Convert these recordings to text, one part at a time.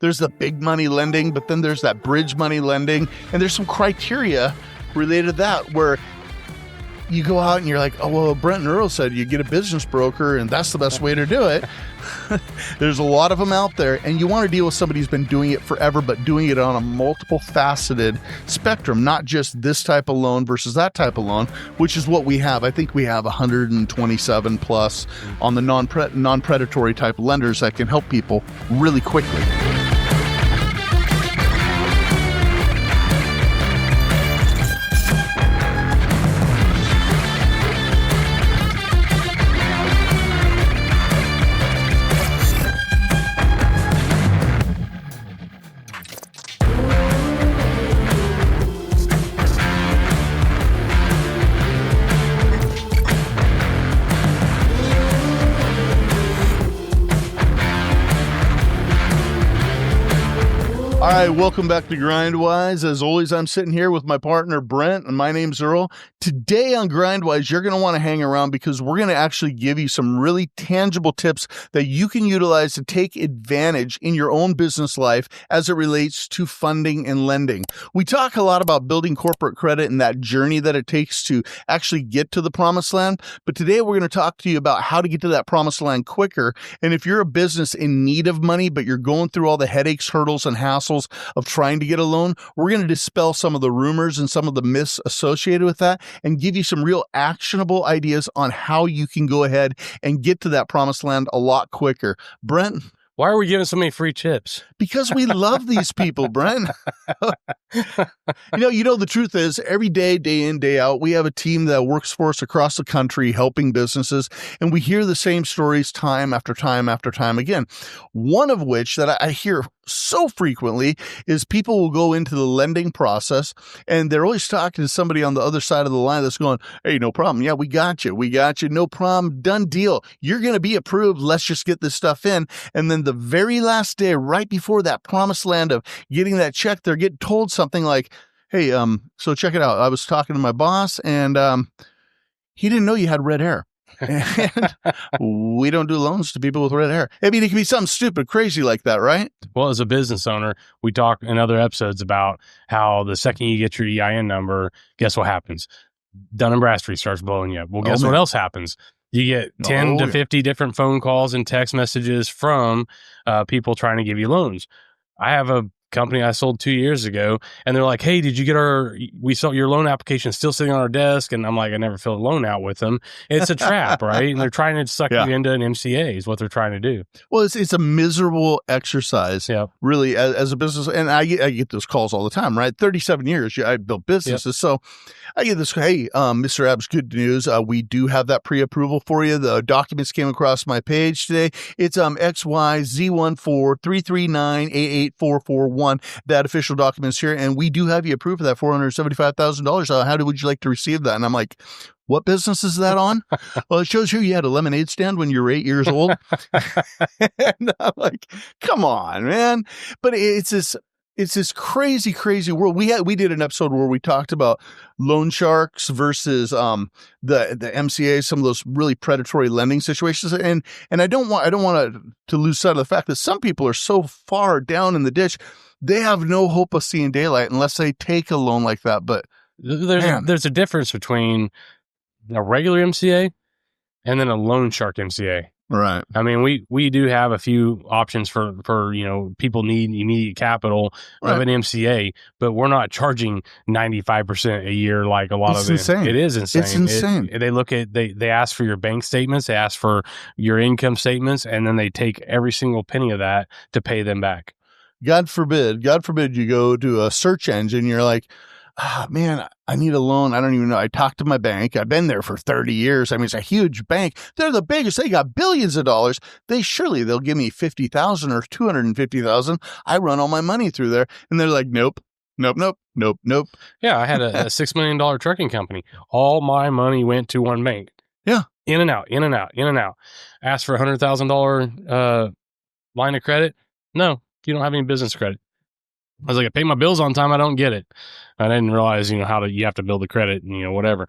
There's the big money lending, but then there's that bridge money lending. And there's some criteria related to that where you go out and you're like, oh, well, Brent and Earl said you get a business broker and that's the best way to do it. There's a lot of them out there, and you want to deal with somebody who's been doing it forever, but doing it on a multiple faceted spectrum, not just this type of loan versus that type of loan, which is what we have. I think we have 127 plus on the non-predatory type lenders that can help people really quickly. All right, welcome back to Grindwise. As always, I'm sitting here with my partner, Brent, and my name's Earl. Today on Grindwise, you're going to want to hang around because we're going to actually give you some really tangible tips that you can utilize to take advantage in your own business life as it relates to funding and lending. We talk a lot about building corporate credit and that journey that it takes to actually get to the promised land. But today we're going to talk to you about how to get to that promised land quicker. And if you're a business in need of money, but you're going through all the headaches, hurdles, and hassles of trying to get a loan, we're going to dispel some of the rumors and some of the myths associated with that and give you some real actionable ideas on how you can go ahead and get to that promised land a lot quicker. Brent? Why are we giving so many free tips? Because we love these people, Brent. You know, the truth is every day, day in, day out, we have a team that works for us across the country helping businesses, and we hear the same stories time after time after time again. One of which that I hear so frequently is people will go into the lending process and they're always talking to somebody on the other side of the line that's going, hey, no problem. Yeah, we got you. No problem. Done deal. You're going to be approved. Let's just get this stuff in. And then the very last day, right before that promised land of getting that check, they're getting told something like, hey, so check it out. I was talking to my boss and he didn't know you had red hair. And we don't do loans to people with red hair. I mean, it can be something stupid, crazy like that, right? Well, as a business owner, we talk in other episodes about how the second you get your EIN number, guess what happens? Dun & Bradstreet starts blowing you up. Well, guess what else happens? You get 10 to 50 different phone calls and text messages from people trying to give you loans. I have a company I sold 2 years ago, and they're like, hey, did you get we saw your loan application still sitting on our desk? And I'm like, I never filled a loan out with them. It's a trap, right? And they're trying to suck you into an MCA is what they're trying to do. Well, it's a miserable exercise, really, as a business. And I get those calls all the time, right? 37 years, I built businesses. So I get this, hey, Mr. Abs, good news. We do have that pre-approval for you. The documents came across my page today. It's XYZ143398844. That official documents here, and we do have you approved for that $475,000. How would you like to receive that? And I'm like, what business is that on? Well, it shows here you had a lemonade stand when you were 8 years old. And I'm like, come on, man. But it's this crazy, crazy world. We did an episode where we talked about loan sharks versus the MCA, some of those really predatory lending situations. And I don't want to lose sight of the fact that some people are so far down in the ditch, they have no hope of seeing daylight unless they take a loan like that. But there's a difference between a regular MCA and then a loan shark MCA. Right. I mean, we do have a few options for people need immediate capital of an MCA, but we're not charging 95% a year like a lot of them. It is insane. It's insane. They ask for your bank statements, they ask for your income statements, and then they take every single penny of that to pay them back. God forbid you go to a search engine, you're like, man, I need a loan. I don't even know. I talked to my bank. I've been there for 30 years. I mean, it's a huge bank. They're the biggest. They got billions of dollars. They'll give me 50,000 or 250,000. I run all my money through there. And they're like, nope. Yeah, I had a $6 million trucking company. All my money went to one bank. Yeah. In and out. Asked for a $100,000 line of credit. No, you don't have any business credit. I was like, I pay my bills on time. I don't get it. I didn't realize, you have to build the credit and, whatever.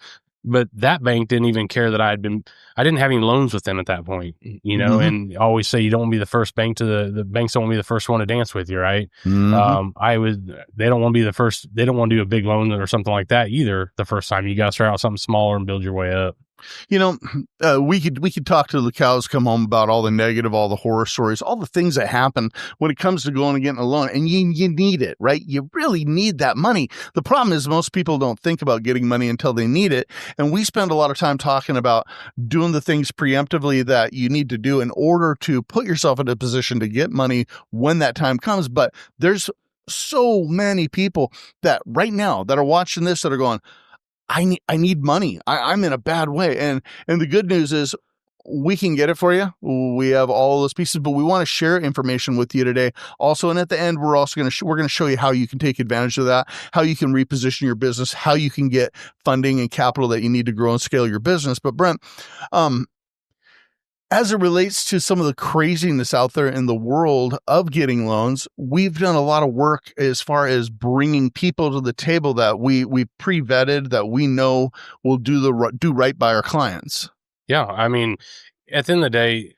But that bank didn't even care that I didn't have any loans with them at that point, and I always say you don't want to be the first bank to the banks don't want to be the first one to dance with you, right? They don't want to be the first, they don't want to do a big loan or something like that either the first time. You got to start out something smaller and build your way up. We could talk till the cows come home about all the negative, all the horror stories, all the things that happen when it comes to going and getting a loan, and you need it, right? You really need that money. The problem is most people don't think about getting money until they need it. And we spend a lot of time talking about doing the things preemptively that you need to do in order to put yourself in a position to get money when that time comes. But there's so many people that right now that are watching this that are going, I need money. I'm in a bad way. And the good news is we can get it for you. We have all those pieces, but we want to share information with you today also. And at the end, we're also going to show you how you can take advantage of that, how you can reposition your business, how you can get funding and capital that you need to grow and scale your business. But Brent, as it relates to some of the craziness out there in the world of getting loans, we've done a lot of work as far as bringing people to the table that we pre-vetted, that we know will do right by our clients. Yeah. I mean, at the end of the day,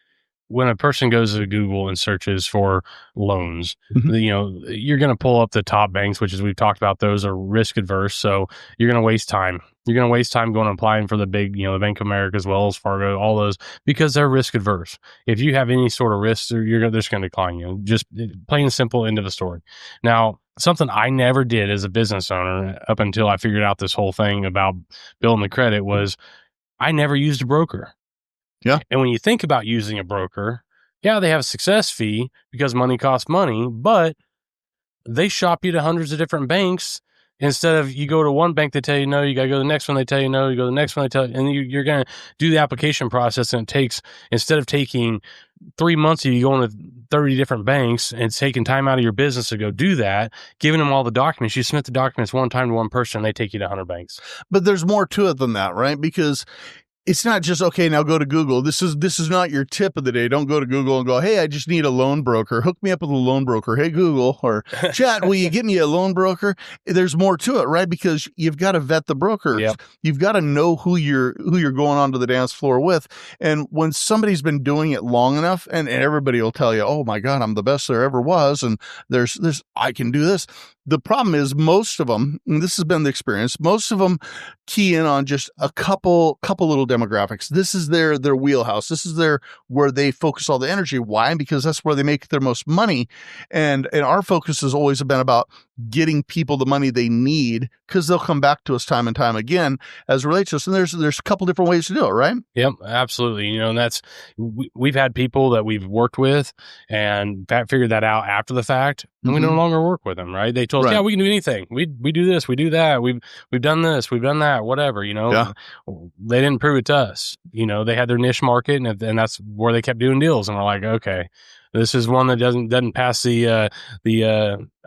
when a person goes to Google and searches for loans, you're going to pull up the top banks, which, as we've talked about, those are risk adverse. So you're going to waste time. You're going to waste time going and applying for the big, the Bank of America, as well as Fargo, all those, because they're risk adverse. If you have any sort of risk, they're just going to decline you. Just plain and simple, end of the story. Now, something I never did as a business owner up until I figured out this whole thing about building the credit was I never used a broker. Yeah. And when you think about using a broker, yeah, they have a success fee because money costs money, but they shop you to hundreds of different banks. Instead of you go to one bank, they tell you no, you got to go to the next one, they tell you no, you go to the next one, they tell you, and you're going to do the application process. And it takes, instead of taking 3 months of you going to 30 different banks and taking time out of your business to go do that, giving them all the documents, you submit the documents one time to one person, and they take you to 100 banks. But there's more to it than that, right? Because it's not just, okay, now go to Google. This is not your tip of the day. Don't go to Google and go, hey, I just need a loan broker. Hook me up with a loan broker. Hey, Google, or chat, will you get me a loan broker? There's more to it, right? Because you've got to vet the brokers. Yep. You've got to know who you're going onto the dance floor with. And when somebody's been doing it long enough, and everybody will tell you, oh my God, I'm the best there ever was. And there's I can do this. The problem is most of them, and this has been the experience, most of them key in on just a couple little demographics. This is their wheelhouse. This is where they focus all the energy. Why? Because that's where they make their most money. And our focus has always been about getting people the money they need, because they'll come back to us time and time again as it relates to us. And there's a couple different ways to do it, right? Yep, absolutely. And that's, we've had people that we've worked with and figured that out after the fact, and we no longer work with them, right? They told us, yeah, we can do anything. We do this, we do that. We've done this, we've done that, whatever, Yeah. They didn't prove it to us. They had their niche market, and that's where they kept doing deals. And we're like, okay, this is one that doesn't pass the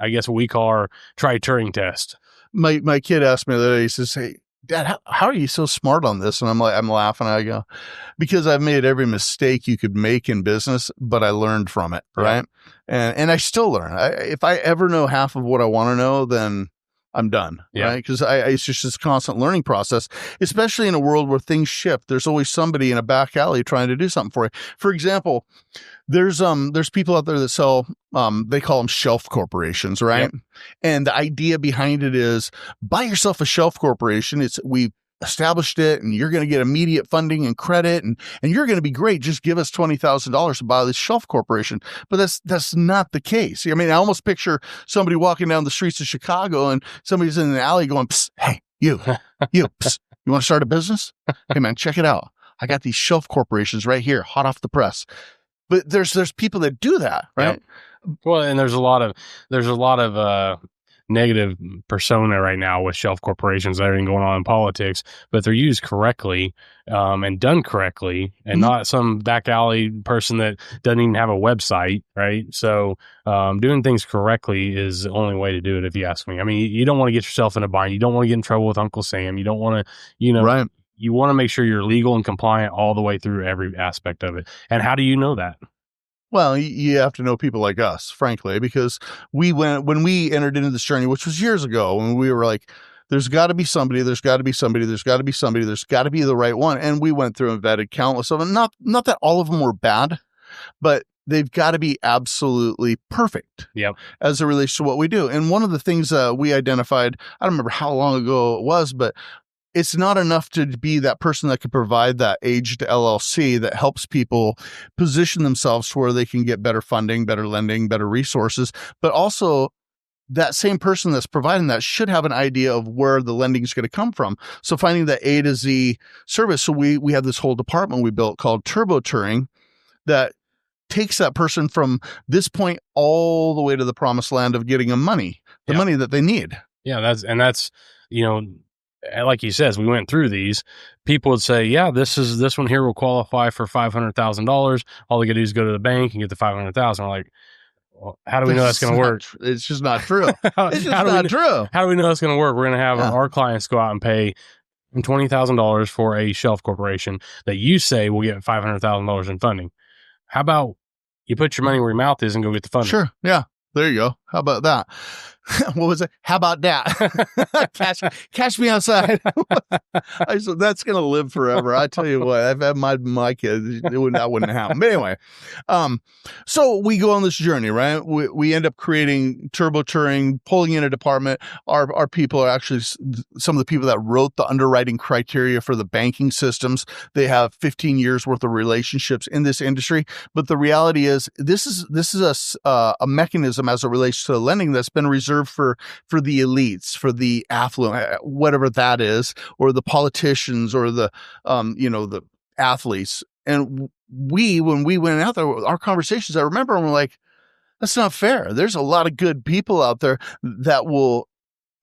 I guess what we call our Turing test. My kid asked me the other day, he says, hey, Dad, how are you so smart on this? And I'm laughing. I go, because I've made every mistake you could make in business, but I learned from it. Right. Yeah. And I still learn. If I ever know half of what I want to know, then I'm done. Yeah. Right. Because it's just this constant learning process, especially in a world where things shift. There's always somebody in a back alley trying to do something for you. For example, there's people out there that sell, they call them shelf corporations, right? Yep. And the idea behind it is buy yourself a shelf corporation. We established it, and you're going to get immediate funding and credit, and you're going to be great. Just give us $20,000 to buy this shelf corporation. But that's not the case. I mean, I almost picture somebody walking down the streets of Chicago, and somebody's in an alley going, psst, hey, you, psst, you want to start a business? Hey man, check it out. I got these shelf corporations right here, hot off the press. But there's people that do that, right? Yep. Well, and there's a lot of negative persona right now with shelf corporations, everything going on in politics, but they're used correctly and done correctly, and not some back alley person that doesn't even have a website, right? So doing things correctly is the only way to do it, if you ask me. I mean, you don't want to get yourself in a bind. You don't want to get in trouble with Uncle Sam. You don't want to, right. You want to make sure you're legal and compliant all the way through every aspect of it. And how do you know that? Well, you have to know people like us, frankly, because when we entered into this journey, which was years ago, when we were like, there's got to be somebody, there's got to be somebody, there's got to be somebody, there's got to be the right one. And we went through and vetted countless of them. Not that all of them were bad, but they've got to be absolutely perfect as it relates to what we do. And one of the things we identified, I don't remember how long ago it was, but it's not enough to be that person that could provide that aged LLC that helps people position themselves to where they can get better funding, better lending, better resources, but also that same person that's providing that should have an idea of where the lending is going to come from. So finding that A to Z service. So we have this whole department we built called Turbo Turing that takes that person from this point all the way to the promised land of getting them money that they need. Yeah. That's, like he says, we went through these. People would say, yeah, this one here will qualify for $500,000. All they got to do is go to the bank and get the $500,000. We're like, well, how do we know that's going to work? It's just not true. It's just not true. How do we know that's going to work? We're going to have our clients go out and pay $20,000 for a shelf corporation that you say will get $500,000 in funding. How about you put your money where your mouth is and go get the funding? Sure. Yeah. There you go. How about that? What was it? How about that? Catch me outside. That's going to live forever. I tell you what, I've had my kids, that wouldn't happen. But anyway, so we go on this journey, right? We end up creating Turbo Turing, pulling in a department. Our people are actually some of the people that wrote the underwriting criteria for the banking systems. They have 15 years worth of relationships in this industry. But the reality is this is a mechanism as it relates to lending that's been reserved for the elites, for the affluent, whatever that is, or the politicians, or the the athletes. And when we went out there, our conversations, I remember, and we're like, that's not fair. There's a lot of good people out there that will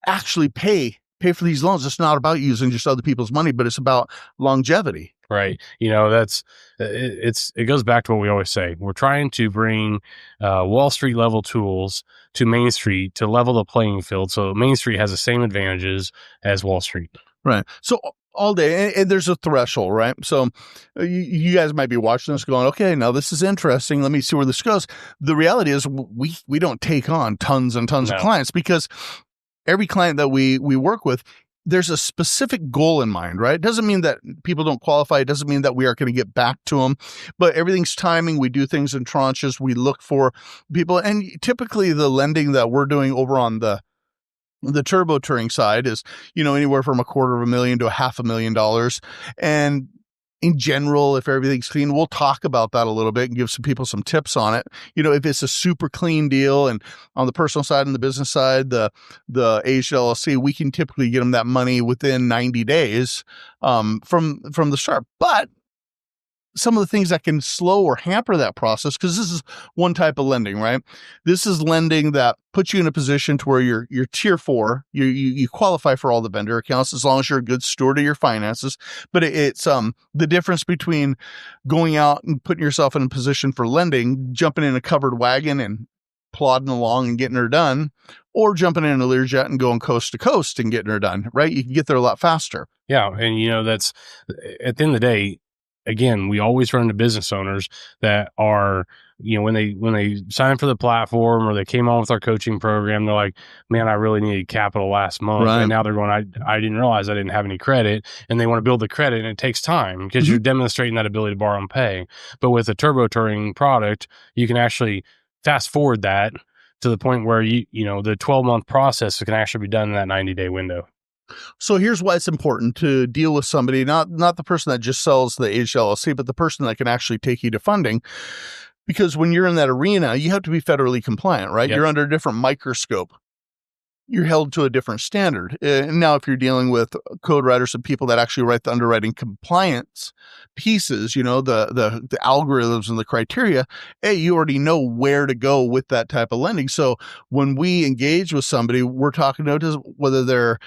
actually pay for these loans. It's not about using just other people's money, but it's about longevity. Right. It goes back to what we always say. We're trying to bring Wall Street level tools to Main Street to level the playing field. So Main Street has the same advantages as Wall Street. Right. So all day, and there's a threshold, right? So you guys might be watching this going, okay, now this is interesting. Let me see where this goes. The reality is we don't take on tons and tons of clients, because every client that we work with, there's a specific goal in mind, right? It doesn't mean that people don't qualify. It doesn't mean that we aren't going to get back to them, but everything's timing. We do things in tranches. We look for people. And typically the lending that we're doing over on the Turbo Turing side is, anywhere from $250,000 to $500,000. And in general, if everything's clean, we'll talk about that a little bit and give some people some tips on it. If it's a super clean deal, and on the personal side and the business side, the aged LLC, we can typically get them that money within 90 days from the start. But some of the things that can slow or hamper that process, because this is one type of lending, right? This is lending that puts you in a position to where you're tier 4. You qualify for all the vendor accounts as long as you're a good steward of your finances. But it's the difference between going out and putting yourself in a position for lending, jumping in a covered wagon and plodding along and getting her done, or jumping in a Learjet and going coast to coast and getting her done, right? You can get there a lot faster. Yeah. And that's, at the end of the day, again, we always run into business owners that are, when they sign for the platform or they came on with our coaching program, they're like, man, I really needed capital last month. Right. And now they're going, I didn't realize I didn't have any credit, and they want to build the credit, and it takes time because you're demonstrating that ability to borrow and pay. But with a Turbo Turing product, you can actually fast forward that to the point where the 12-month process can actually be done in that 90-day window. So here's why it's important to deal with somebody, not the person that just sells the aged LLC, but the person that can actually take you to funding. Because when you're in that arena, you have to be federally compliant, right? Yep. You're under a different microscope. You're held to a different standard. And now if you're dealing with code writers and people that actually write the underwriting compliance pieces, the algorithms and the criteria, you already know where to go with that type of lending. So when we engage with somebody, we're talking about whether they're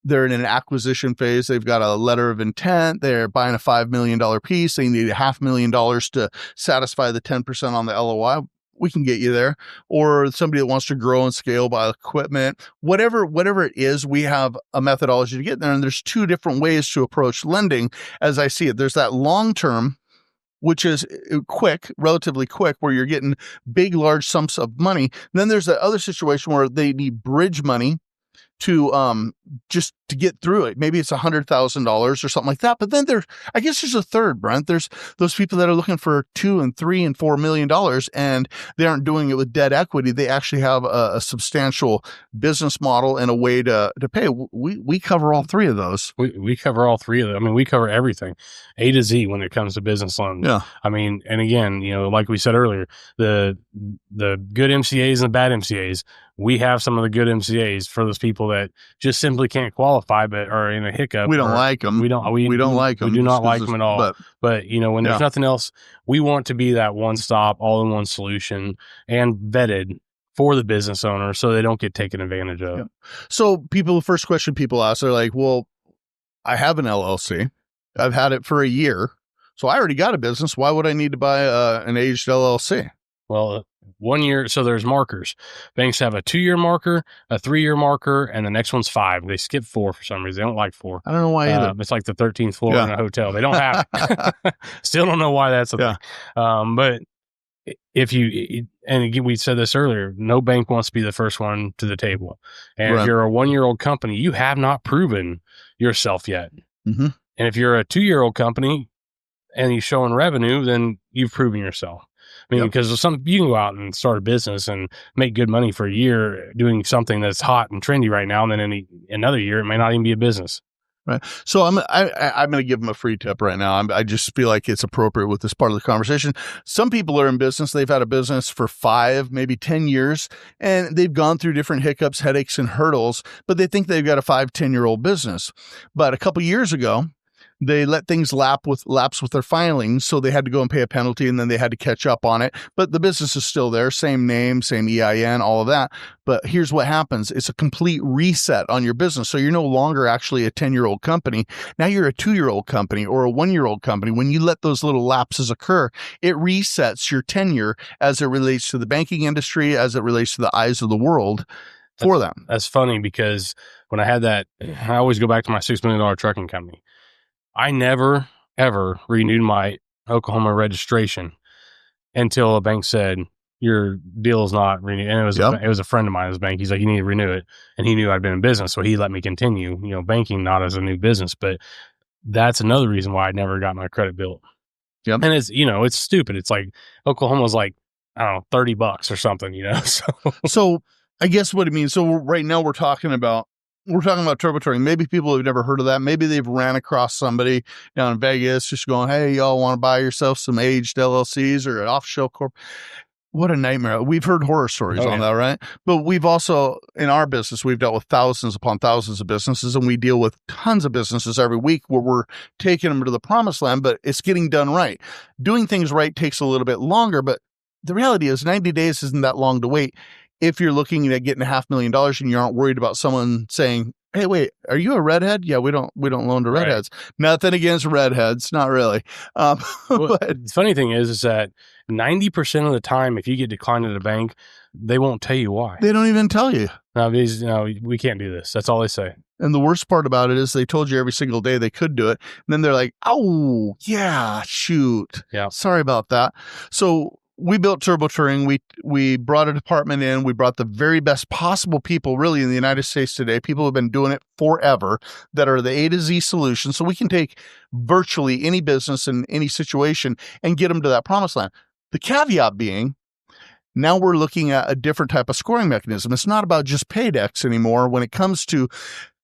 in an acquisition phase. They've got a letter of intent. They're buying a $5 million piece. They need $500,000 to satisfy the 10% on the LOI. We can get you there. Or somebody that wants to grow and scale, buy equipment, whatever it is, we have a methodology to get there. And there's two different ways to approach lending as I see it. There's that long term, which is quick, relatively quick, where you're getting big, large sums of money. And then there's that other situation where they need bridge money to just to get through it. Maybe it's $100,000 or something like that. But then I guess there's a third, Brent. There's those people that are looking for $2 and $3 and $4 million, and they aren't doing it with debt equity. They actually have a substantial business model and a way to pay. We cover all three of those. We cover all three of them. I mean, we cover everything A to Z when it comes to business loans. Yeah. I mean, and again, like we said earlier, the good MCAs and the bad MCAs, we have some of the good MCAs for those people that just simply can't qualify, but are in a hiccup. We don't like them. We don't like them. We do not like them at all. But when there's nothing else, we want to be that one-stop, all-in-one solution and vetted for the business owner so they don't get taken advantage of. Yeah. So the first question people ask, they're like, well, I have an LLC. I've had it for a year. So I already got a business. Why would I need to buy an aged LLC? Well, 1 year. So there's markers. Banks have a 2-year marker, a 3-year marker, and the next one's 5. They skip 4 for some reason. They don't like 4. I don't know why either. It's like the 13th floor in a hotel. They don't have it. Still don't know why that's a thing. But if you, and again, we said this earlier, no bank wants to be the first one to the table. And if you're a 1-year-old company, you have not proven yourself yet. Mm-hmm. And if you're a 2-year-old company and you're showing revenue, then you've proven yourself. I mean, because you can go out and start a business and make good money for a year doing something that's hot and trendy right now, and then in another year, it may not even be a business. Right. So I'm going to give them a free tip right now. I just feel like it's appropriate with this part of the conversation. Some people are in business. They've had a business for 5, maybe 10 years, and they've gone through different hiccups, headaches, and hurdles, but they think they've got a 5, 10-year-old business. But a couple years ago, they let things lapse with their filings, so they had to go and pay a penalty, and then they had to catch up on it. But the business is still there, same name, same EIN, all of that. But here's what happens. It's a complete reset on your business. So you're no longer actually a 10-year-old company. Now you're a 2-year-old company or a 1-year-old company. When you let those little lapses occur, it resets your tenure as it relates to the banking industry, as it relates to the eyes of the world for them. That's funny because when I had that, I always go back to my $6 million trucking company. I never, ever renewed my Oklahoma registration until a bank said, your deal is not renewed. And it was a friend of mine, this bank. He's like, you need to renew it. And he knew I'd been in business. So he let me continue, banking, not as a new business. But that's another reason why I never got my credit built. Yep. And it's, it's stupid. It's like Oklahoma's like, I don't know, $30 or something, So I guess what it means. So right now we're talking about Turbo Turing. Maybe people have never heard of that. Maybe they've ran across somebody down in Vegas just going, hey, y'all want to buy yourself some aged LLCs or an off-shelf corp? What a nightmare. We've heard horror stories on that, right? But we've also, in our business, we've dealt with thousands upon thousands of businesses, and we deal with tons of businesses every week where we're taking them to the promised land, but it's getting done right. Doing things right takes a little bit longer, but the reality is 90 days isn't that long to wait. If you're looking at getting $500,000 and you aren't worried about someone saying, hey, wait, are you a redhead? Yeah, we don't loan to redheads. Right. Nothing against redheads, not really. Well, but the funny thing is that 90% of the time, if you get declined at a bank, they won't tell you why. They don't even tell you. No, we can't do this. That's all they say. And the worst part about it is they told you every single day they could do it. And then they're like, oh, yeah, shoot. Yeah. Sorry about that. So we built Turbo Turing. We brought a department in. We brought the very best possible people really in the United States today. People who have been doing it forever that are the A to Z solution. So we can take virtually any business in any situation and get them to that promised land. The caveat being, now we're looking at a different type of scoring mechanism. It's not about just paydex anymore when it comes to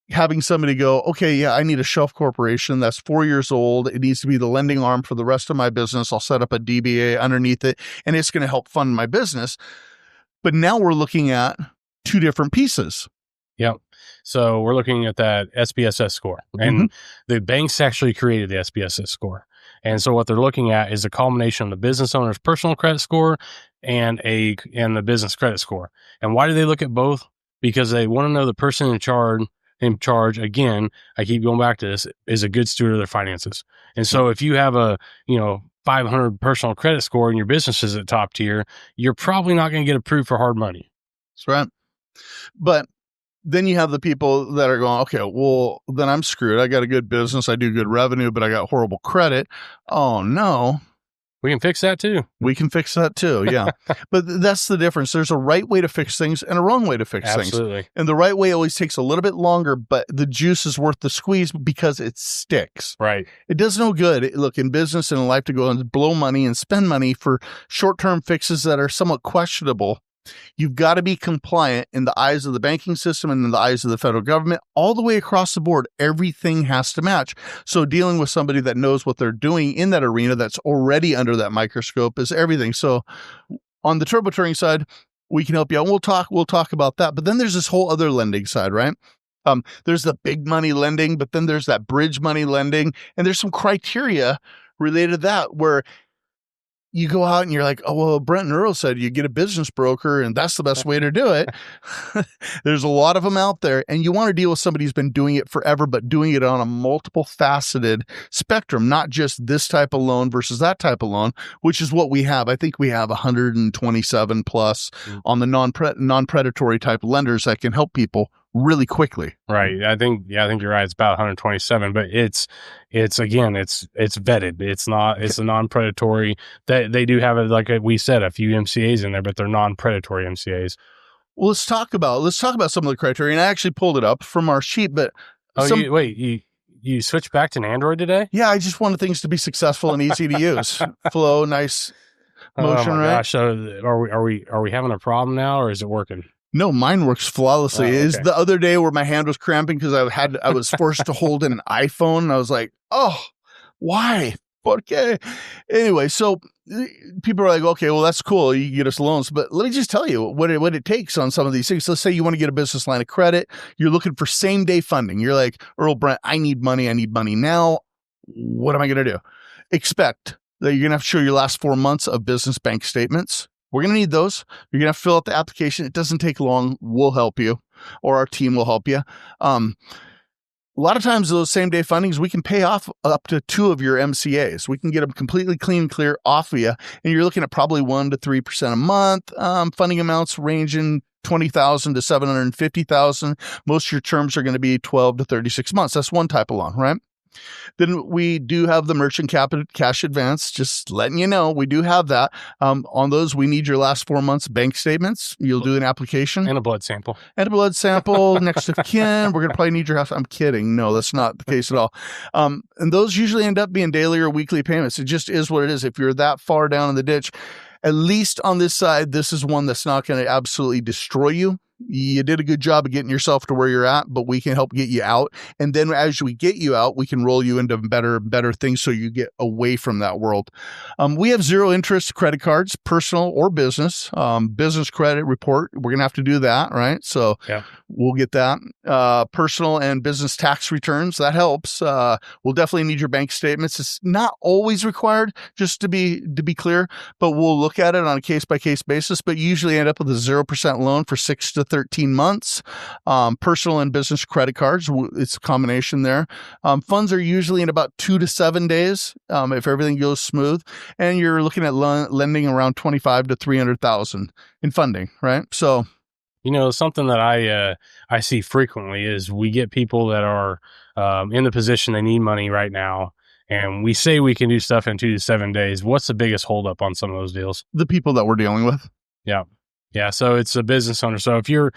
having somebody go, okay, yeah, I need a shelf corporation that's 4 years old. It needs to be the lending arm for the rest of my business. I'll set up a DBA underneath it, and it's going to help fund my business. But now we're looking at 2 different pieces. Yep. So we're looking at that SPSS score, and the banks actually created the SPSS score. And so what they're looking at is a culmination of the business owner's personal credit score and the business credit score. And why do they look at both? Because they want to know the person in charge, again, I keep going back to this, is a good steward of their finances. And so if you have a, 500 personal credit score and your business is at top tier, you're probably not going to get approved for hard money. That's right. But then you have the people that are going, okay, well, then I'm screwed. I got a good business. I do good revenue, but I got horrible credit. Oh, no. We can fix that too. We can fix that too, yeah. But that's the difference. There's a right way to fix things and a wrong way to fix things. Absolutely. And the right way always takes a little bit longer, but the juice is worth the squeeze because it sticks. Right. It does no good, look, in business and in life to go and blow money and spend money for short-term fixes that are somewhat questionable. You've got to be compliant in the eyes of the banking system and in the eyes of the federal government. All the way across the board, everything has to match. So dealing with somebody that knows what they're doing in that arena that's already under that microscope is everything. So on the Turbo Turing side, we can help you out. We'll talk about that. But then there's this whole other lending side, right? There's the big money lending, but then there's that bridge money lending. And there's some criteria related to that where you go out and you're like, oh, well, Brent and Earl said you get a business broker and that's the best way to do it. There's a lot of them out there, and you want to deal with somebody who's been doing it forever, but doing it on a multiple faceted spectrum, not just this type of loan versus that type of loan, which is what we have. I think we have 127 plus on the non-predatory type lenders that can help people really quickly. Right. I think you're right. It's about 127, but it's vetted. It's a non-predatory that they do have it. Like we said, a few MCAs in there, but they're non-predatory MCAs. Well, let's talk about some of the criteria. And I actually pulled it up from our sheet, but you switched back to an Android today? Yeah. I just wanted things to be successful and easy to use. Flow, nice motion, oh my right? Gosh. So are we having a problem now, or is it working? No, mine works flawlessly. Okay. Is the other day where my hand was cramping because I was forced to hold in an iPhone, and I was like, oh, why? Okay. Anyway, so people are like, okay, well, that's cool. You get us loans. But let me just tell you what it takes on some of these things. Let's say you want to get a business line of credit. You're looking for same day funding. You're like, Earl, Brent, I need money now. What am I going to do? Expect that you're going to have to show your last 4 months of business bank statements. We're going to need those. You're going to have to fill out the application. It doesn't take long. We'll help you, or our team will help you. A lot of times those same day fundings, we can pay off up to 2 of your MCAs. We can get them completely clean and clear off of you. And you're looking at probably 1 to 3% a month. Funding amounts ranging $20,000 to $750,000. Most of your terms are going to be 12 to 36 months. That's one type of loan, right? Then we do have the merchant capital cash advance, just letting you know, we do have that. On those, we need your last 4 months bank statements. You'll do an application. And a blood sample. Next of kin. We're going to probably need your house. I'm kidding. No, that's not the case at all. And those usually end up being daily or weekly payments. It just is what it is. If you're that far down in the ditch, at least on this side, this is one that's not going to absolutely destroy you. You did a good job of getting yourself to where you're at, but we can help get you out. And then as we get you out, we can roll you into better things so you get away from that world. We have 0 interest credit cards, personal or business. Business credit report, we're going to have to do that, right? So yeah, we'll get that. Personal and business tax returns, that helps. We'll definitely need your bank statements. It's not always required, just to be clear, but we'll look at it on a case-by-case basis, but usually end up with a 0% loan for 6 to 13 months. Personal and business credit cards, it's a combination there. Funds are usually in about 2 to 7 days if everything goes smooth, and you're looking at lending around 25 to 300,000 in funding, right? So, something that I see frequently is we get people that are in the position they need money right now, and we say we can do stuff in 2 to 7 days. What's the biggest holdup on some of those deals? The people that we're dealing with. Yeah. Yeah, so it's a business owner. So if you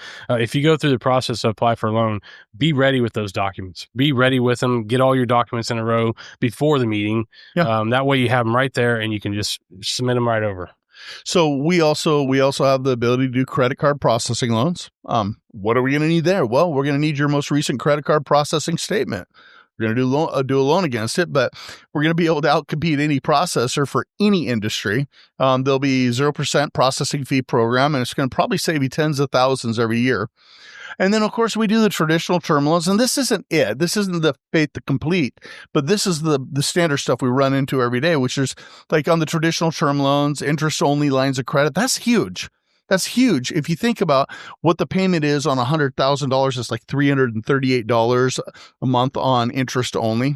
go through the process to apply for a loan, be ready with those documents. Be ready with them. Get all your documents in a row before the meeting. Yeah. That way you have them right there, and you can just submit them right over. So we also have the ability to do credit card processing loans. What are we going to need there? Well, we're going to need your most recent credit card processing statement. We're going to do a loan against it, but we're going to be able to outcompete any processor for any industry. There'll be 0% processing fee program, and it's going to probably save you tens of thousands every year. And then, of course, we do the traditional term loans, and this isn't it. This isn't the fait complete, but this is the standard stuff we run into every day, which is like on the traditional term loans, interest-only lines of credit. That's huge. That's huge. If you think about what the payment is on $100,000, it's like $338 a month on interest only.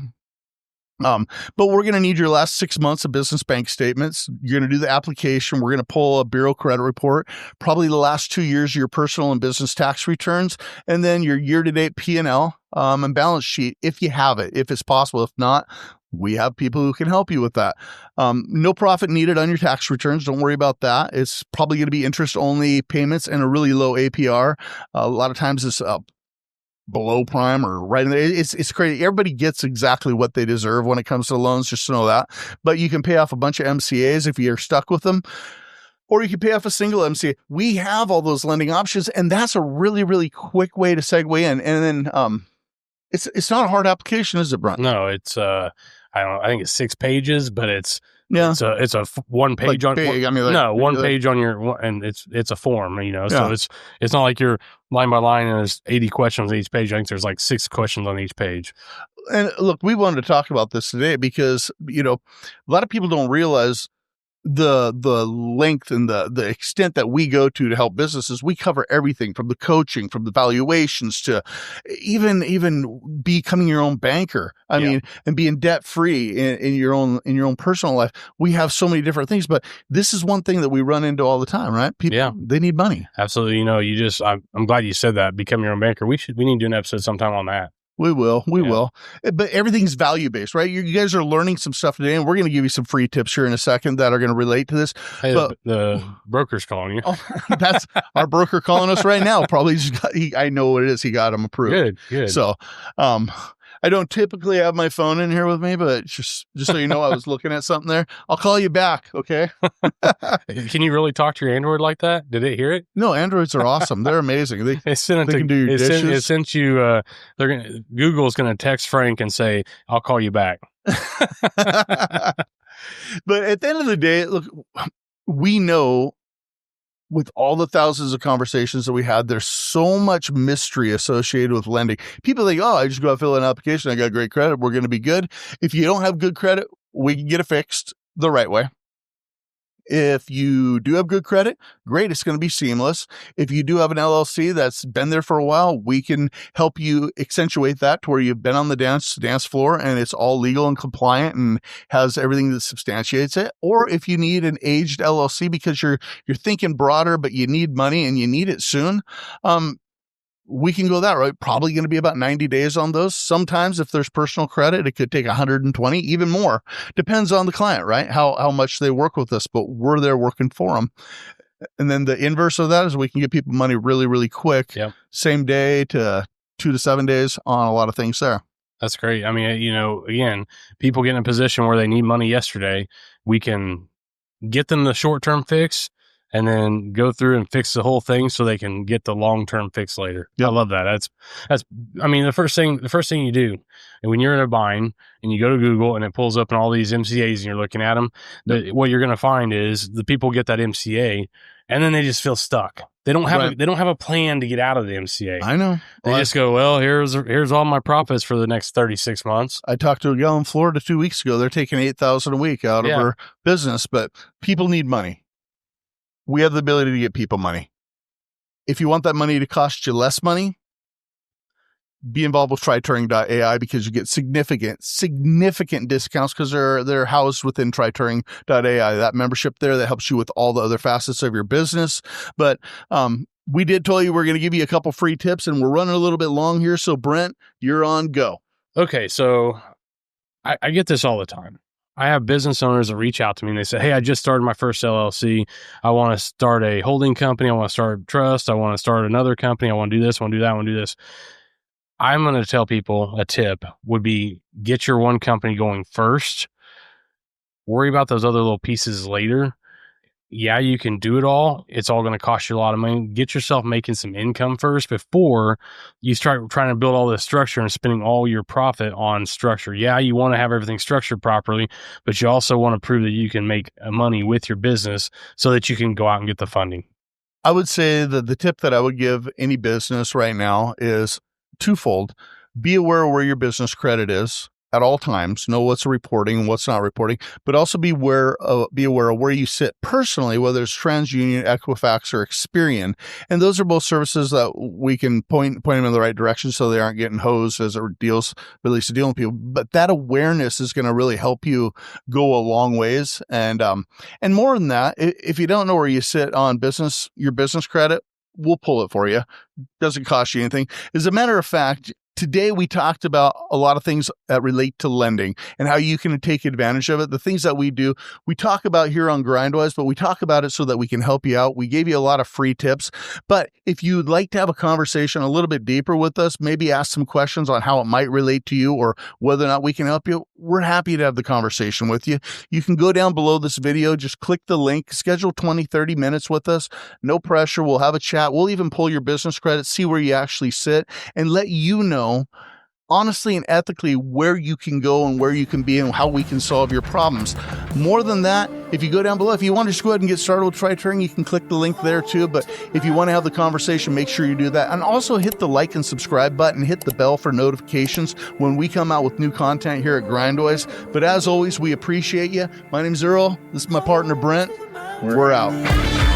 But we're going to need your last 6 months of business bank statements. You're going to do the application. We're going to pull a bureau credit report, probably the last 2 years of your personal and business tax returns, and then your year-to-date P&L and balance sheet, if you have it, if it's possible. If not, We have people who can help you with that. No profit needed on your tax returns. Don't worry about that. It's probably going to be interest-only payments and a really low APR. A lot of times it's below prime or right in there. It's crazy. Everybody gets exactly what they deserve when it comes to loans, just to know that. But you can pay off a bunch of MCAs if you're stuck with them, or you can pay off a single MCA. We have all those lending options, and that's a really, really quick way to segue in. And then it's not a hard application, is it, Brent? No, it's I don't know, I think it's 6 pages, but it's Yeah. it's a one page Like on big, I mean, like, no, one like- page on your, and it's a form, you know. Yeah. So it's not like you're line by line and there's 80 questions on each page. I think there's like 6 questions on each page. And look, we wanted to talk about this today because, you know, a lot of people don't realize the length and the extent that we go to help businesses. We cover everything from the coaching, from the valuations to even becoming your own banker. I mean, and being debt free in your own personal life. We have so many different things, but this is one thing that we run into all the time, right? People, they need money. Absolutely. You know, I'm glad you said that. Become your own banker. We need to do an episode sometime on that. We will. But everything's value-based, right? You guys are learning some stuff today, and we're going to give you some free tips here in a second that are going to relate to this. Hey, but the broker's calling you. That's our broker calling us right now. Probably I know what it is. He got him approved. Good. So, I don't typically have my phone in here with me, but just so you know, I was looking at something there. I'll call you back, okay? Can you really talk to your Android like that? Did it hear it? No, Androids are awesome. They're amazing. They can do your dishes. It sent you. Google's going to text Frank and say, "I'll call you back." But at the end of the day, look, we know with all the thousands of conversations that we had, there's so much mystery associated with lending. People think, oh, I just go out, fill out an application. I got great credit. We're going to be good. If you don't have good credit, we can get it fixed the right way. If you do have good credit, great. It's going to be seamless. If you do have an LLC that's been there for a while, we can help you accentuate that to where you've been on the dance floor and it's all legal and compliant and has everything that substantiates it. Or if you need an aged LLC because you're thinking broader, but you need money and you need it soon, we can go that route. Probably going to be about 90 days on those. Sometimes if there's personal credit, it could take 120, even more. Depends on the client, right? How much they work with us, but we're there working for them. And then the inverse of that is we can get people money really, really quick. Yep. Same day to 2 to 7 days on a lot of things there. That's great. I mean, you know, again, people get in a position where they need money yesterday. We can get them the short-term fix and then go through and fix the whole thing so they can get the long-term fix later. Yep. I love that. That's, I mean, the first thing you do, and when you're in a bind and you go to Google and it pulls up in all these MCAs and you're looking at them, what you're going to find is the people get that MCA and then they just feel stuck. They don't have a plan to get out of the MCA. I know. They just go, well, here's all my profits for the next 36 months. I talked to a gal in Florida 2 weeks ago. They're taking $8,000 a week out of her business, but people need money. We have the ability to get people money. If you want that money to cost you less money, be involved with TryTuring.ai because you get significant discounts because they're housed within TryTuring.ai, that membership there that helps you with all the other facets of your business. But we did tell you we're going to give you a couple free tips, and we're running a little bit long here. So Brent, you're on go. Okay, so I get this all the time. I have business owners that reach out to me and they say, hey, I just started my first LLC. I want to start a holding company. I want to start a trust. I want to start another company. I want to do this. I want to do that. I want to do this. I'm going to tell people a tip would be get your one company going first. Worry about those other little pieces later. Yeah, you can do it all. It's all going to cost you a lot of money. Get yourself making some income first before you start trying to build all this structure and spending all your profit on structure. Yeah, you want to have everything structured properly, but you also want to prove that you can make money with your business so that you can go out and get the funding. I would say that the tip that I would give any business right now is twofold. Be aware of where your business credit is at all times. Know what's reporting and what's not reporting, but also be aware of where you sit personally, whether it's TransUnion, Equifax, or Experian. And those are both services that we can point them in the right direction so they aren't getting hosed as it release a deal with people. But that awareness is going to really help you go a long ways. And more than that, if you don't know where you sit on your business credit, we'll pull it for you. Doesn't cost you anything. As a matter of fact, Today, we talked about a lot of things that relate to lending and how you can take advantage of it. The things that we do, we talk about here on Grindwise, but we talk about it so that we can help you out. We gave you a lot of free tips. But if you'd like to have a conversation a little bit deeper with us, maybe ask some questions on how it might relate to you or whether or not we can help you, we're happy to have the conversation with you. You can go down below this video, just click the link, schedule 20, 30 minutes with us. No pressure. We'll have a chat. We'll even pull your business credit, see where you actually sit, and let you know honestly and ethically where you can go and where you can be and how we can solve your problems. More than that, if you go down below, if you want to just go ahead and get started with Turing, you can click the link there too. But if you want to have the conversation, make sure you do that. And also hit the like and subscribe button, hit the bell for notifications when we come out with new content here at Grindwise. But as always, we appreciate you. My name's Earl. This is my partner, Brent. We're out.